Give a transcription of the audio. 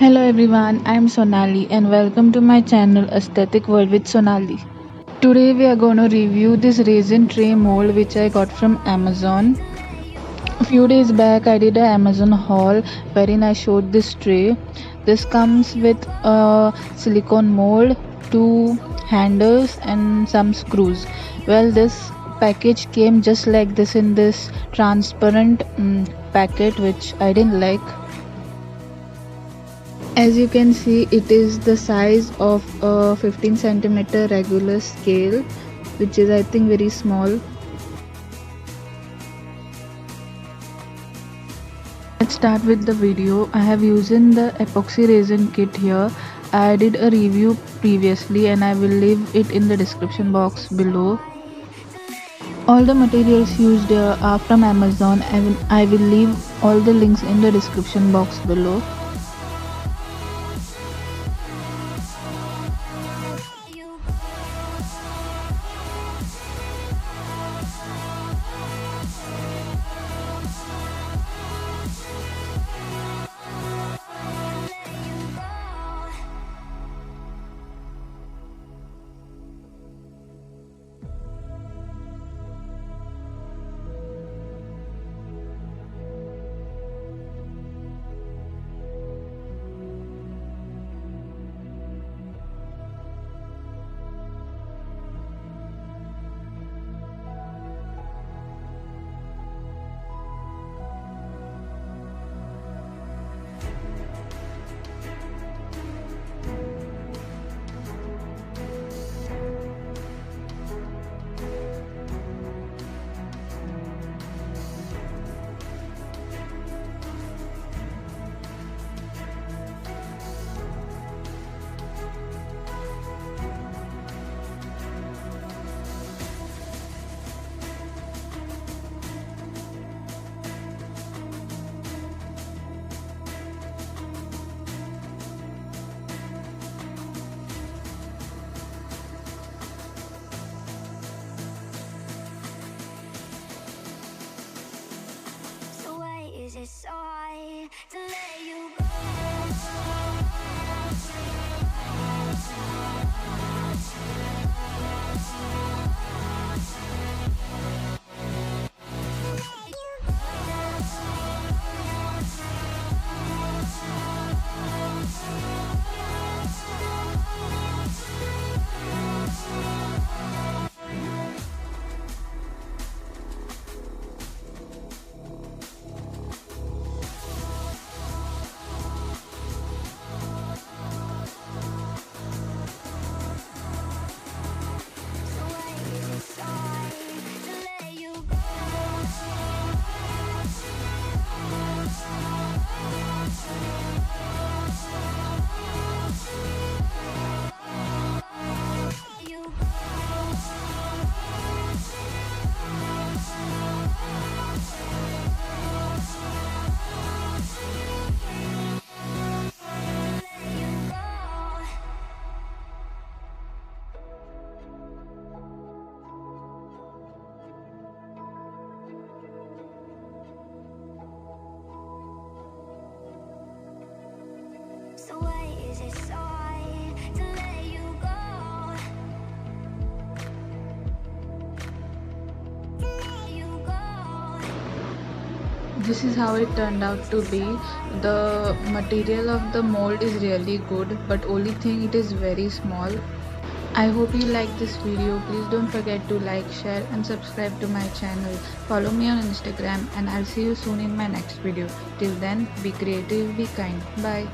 Hello everyone, I am Sonali and welcome to my channel Aesthetic World with Sonali. Today we are going to review this resin tray mold which I got from Amazon. A few days back I did an Amazon haul wherein I showed this tray. This comes with a silicone mold, two handles and some screws. Well, this package came just like this in this transparent packet which I didn't like. As you can see, it is the size of a 15 centimeter regular scale, which is I think very small. Let's start with the video. I have using the epoxy resin kit here. I did a review previously and I will leave it in the description box below. All the materials used here are from Amazon and I will leave all the links in the description box below. Is it so hard to let you go? So why is it so hard to let you go? To let you go. This is how it turned out to be. The material of the mold is really good, but only thing it is very small. I hope you like this video. Please don't forget to like, share and subscribe to my channel. Follow me on Instagram and I'll see you soon in my next video. Till then, be creative, be kind. Bye.